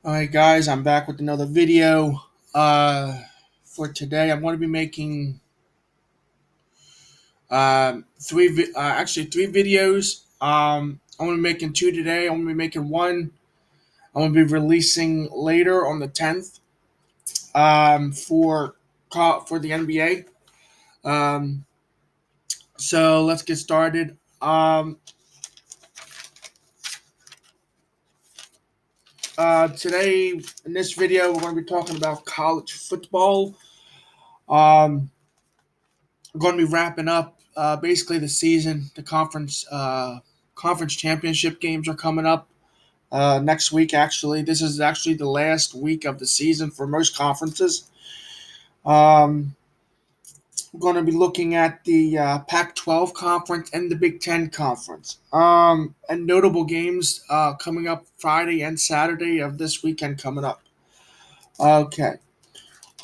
Alright guys, I'm back with another video. For today, I'm going to be making three videos. I'm going to be making two today. I'm going to be making one. I'm going to be releasing later on the 10th for the NBA. Um, so let's get started. Today in this video, we're going to be talking about college football. Um, We're going to be wrapping up basically the season. The conference championship games are coming up next week. Actually, this is actually the last week of the season for most conferences. Um, we're going to be looking at the Pac-12 conference and the Big Ten conference, and notable games coming up Friday and Saturday of this weekend coming up. Okay.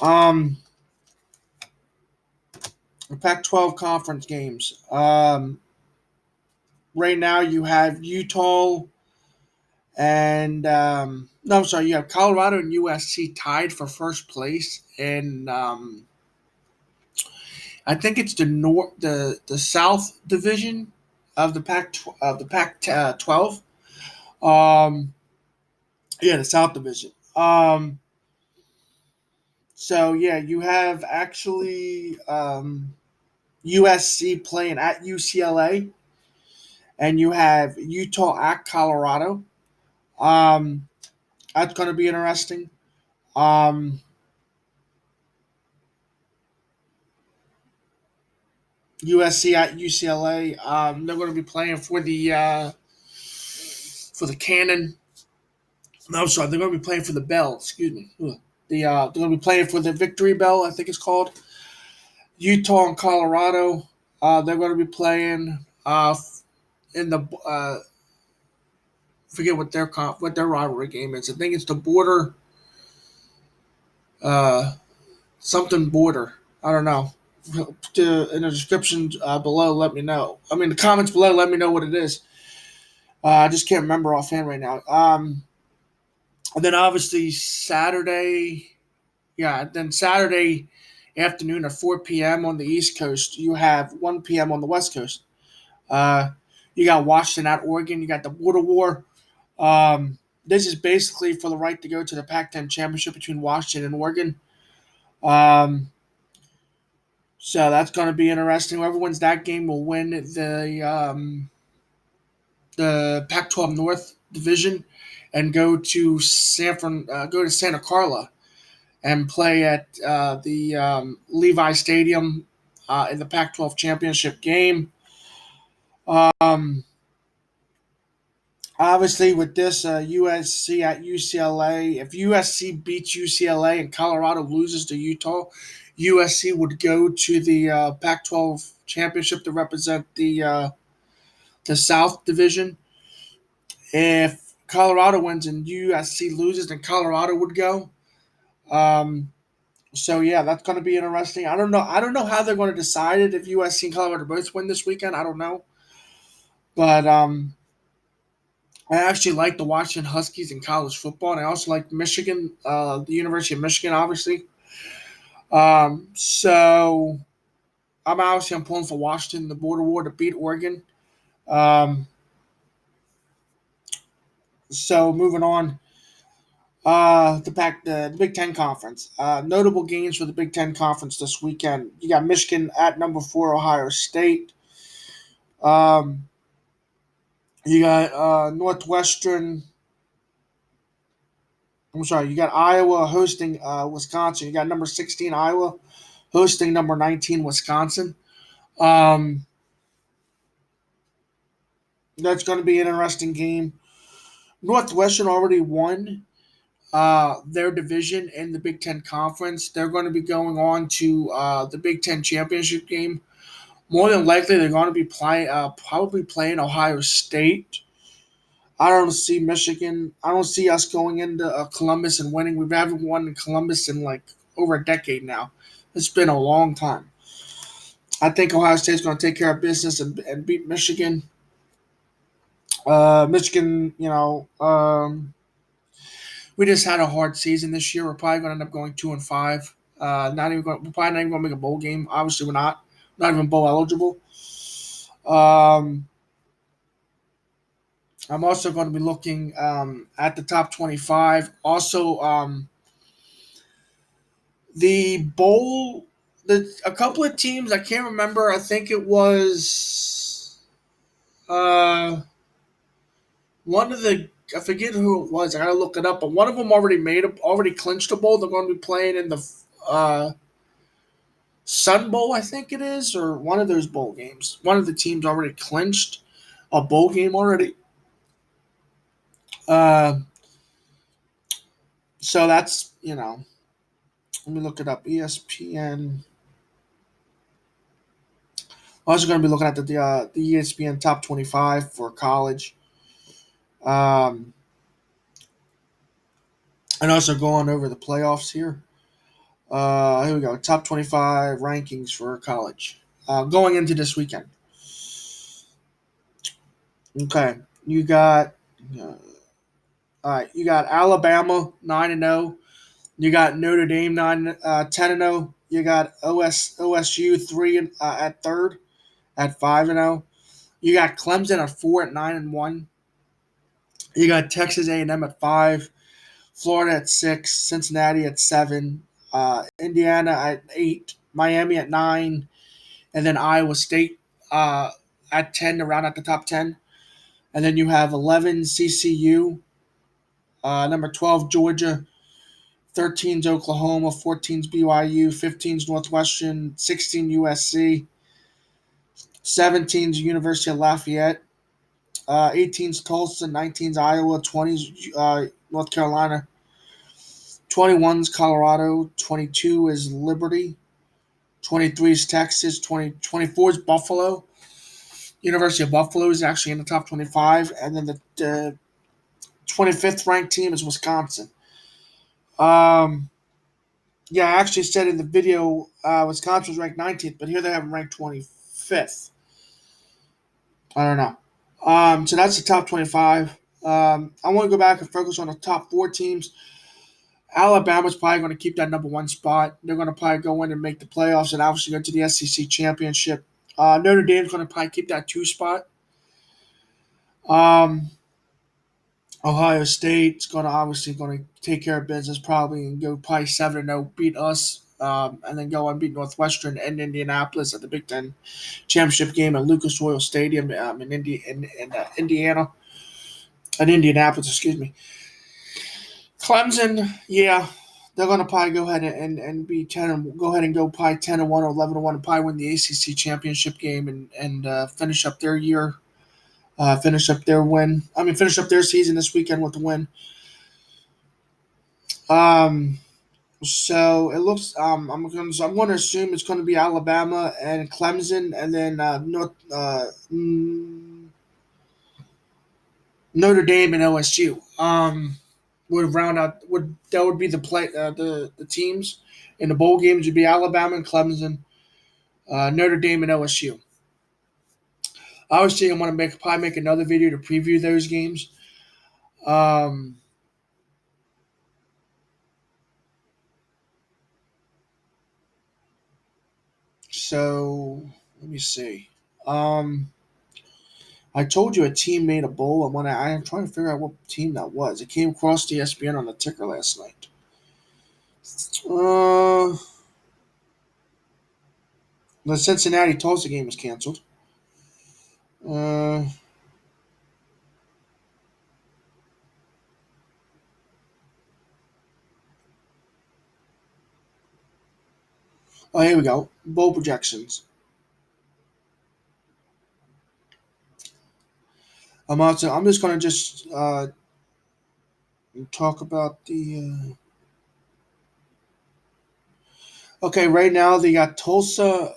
Um, the Pac-12 conference games. Right now, you have Utah and no, I'm sorry. You have Colorado and USC tied for first place, and I think it's the South Division of the Pac 12. Um, yeah, the South Division. So yeah, you have actually USC playing at UCLA, and you have Utah at Colorado. Um, that's going to be interesting. Um, USC at UCLA. They're going to be playing for the Cannon. No, I'm sorry. They're going to be playing for the Bell. Excuse me. They're going to be playing for the Victory Bell. I think it's called. Utah and Colorado. They're going to be playing in the forget what their rivalry game is. I think it's the border uh, something border. I don't know. In the description below, let me know. I mean, the comments below, let me know what it is. I just can't remember offhand right now. And then obviously Saturday, yeah, then Saturday afternoon at 4 p.m. on the East Coast, you have 1 p.m. on the West Coast. Uh, you got Washington at Oregon. You got the border war. This is basically for the right to go to the Pac-10 championship between Washington and Oregon. Um, so that's going to be interesting. Whoever wins that game will win the Pac-12 North division and go to Santa Carla and play at the Levi Stadium in the Pac-12 championship game. Um, Obviously, with this USC at UCLA, if USC beats UCLA and Colorado loses to Utah, USC would go to the Pac-12 championship to represent the South Division. If Colorado wins and USC loses, then Colorado would go. Um, so yeah, that's going to be interesting. I don't know. I don't know how they're going to decide it if USC and Colorado both win this weekend. I don't know, but I actually like the Washington Huskies in college football, and I also like Michigan, the University of Michigan, obviously. So I'm pulling for Washington, the border war to beat Oregon. Um, so moving on, the Big Ten Conference. Notable games for the Big Ten Conference this weekend. You got Michigan at number four, Ohio State. Um, you got Northwestern. I'm sorry. You got Iowa hosting Wisconsin. You got number 16 Iowa hosting number 19 Wisconsin. Um, that's going to be an interesting game. Northwestern already won their division in the Big Ten Conference. They're going to be going on to the Big Ten championship game. More than likely, they're going to be probably playing Ohio State. I don't see Michigan. I don't see us going into Columbus and winning. We haven't won in Columbus in like over a decade now. It's been a long time. I think Ohio State's going to take care of business and beat Michigan. Michigan, We just had a hard season this year. We're probably going to end up going 2-5. Not even going. We're probably not even going to make a bowl game. Obviously, we're not. Not even bowl eligible. Um, I'm also going to be looking at the top 25. Also, the bowl. A couple of teams I can't remember. I think it was one of the. I forget who it was. I gotta look it up. But one of them already clinched a bowl. They're going to be playing in the Sun Bowl, I think it is, or one of those bowl games. One of the teams already clinched a bowl game already. Uh, so that's let me look it up. ESPN. I'm also going to be looking at the ESPN top 25 for college, um, and also going over the playoffs here. Here we go. Top 25 rankings for college going into this weekend. Okay, you got. All right, you got Alabama 9-0. You got Notre Dame 10-0. You got OSU at third at 5-0. You got Clemson at 4 at 9-1. You got Texas A&M at 5, Florida at 6, Cincinnati at 7, Indiana at 8, Miami at 9, and then Iowa State at 10 to round out the top 10. And then you have 11 CCU, number 12 Georgia, 13's Oklahoma, 14's BYU, 15's Northwestern, 16 USC, 17's University of Lafayette, 18's Tulsa, 19's Iowa, 20's North Carolina, 21's Colorado, 22 is Liberty, 23 is Texas, 24 is Buffalo. University of Buffalo is actually in the top 25, and then the 25th ranked team is Wisconsin. Yeah, I actually said in the video Wisconsin was ranked 19th, but here they have them ranked 25th. I don't know. So that's the top 25. I want to go back and focus on the top 4 teams. Alabama's probably going to keep that number 1 spot. They're going to probably go in and make the playoffs and obviously go to the SEC championship. Notre Dame's going to probably keep that 2 spot. Um, Ohio State's going to take care of business probably and go probably 7-0, beat us, and then go and beat Northwestern and Indianapolis at the Big Ten championship game at Lucas Oil Stadium in Indiana, in Indianapolis, excuse me. Clemson, yeah, they're going to probably go ahead and be 10 and go ahead and go probably 10-1 or 11-1 and probably win the ACC championship game and finish up their year. Finish up their win. I mean, finish up their season this weekend with the win. Um, so it looks. I'm going to assume it's going to be Alabama and Clemson, and then Notre Dame and OSU. Would round out would be the teams in the bowl games would be Alabama and Clemson, Notre Dame and OSU. Obviously, I want to probably make another video to preview those games. Um, so let me see. Um, I told you a team made a bowl. I'm trying to figure out what team that was. It came across the ESPN on the ticker last night. Uh, the Cincinnati Tulsa game was canceled. Uh, oh, here we go. Bowl projections. I'm just gonna talk about the. Okay, right now they got Tulsa.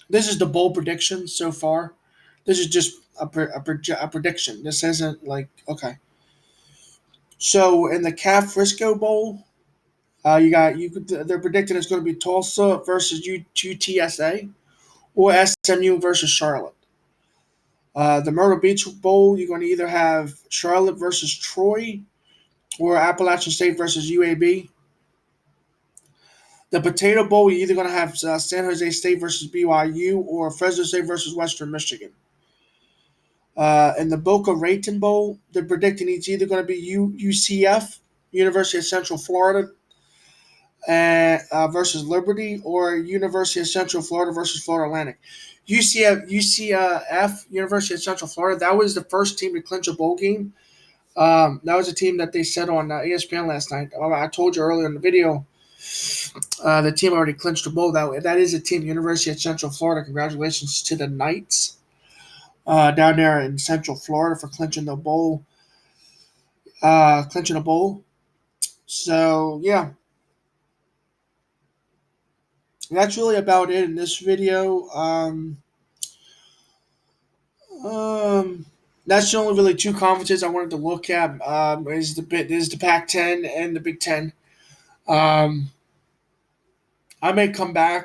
This is the bowl prediction so far. This is just a prediction. This isn't like okay. So in the Cal Frisco Bowl, they're predicting it's going to be Tulsa versus UTSA or SMU versus Charlotte. The Myrtle Beach Bowl, you're going to either have Charlotte versus Troy or Appalachian State versus UAB. The Potato Bowl, you're either going to have San Jose State versus BYU or Fresno State versus Western Michigan. In the Boca Raton Bowl, they're predicting it's either going to be UCF, University of Central Florida, versus Liberty, or University of Central Florida versus Florida Atlantic. UCF, University of Central Florida, that was the first team to clinch a bowl game. That was a team that they said on ESPN last night. I told you earlier in the video, the team already clinched a bowl. That is a team, University of Central Florida. Congratulations to the Knights down there in Central Florida for clinching the bowl, clinching a bowl. So yeah, that's really about it in this video. Um, that's the only really two conferences I wanted to look at. Is the Pac-10 and the Big Ten. Um, I may come back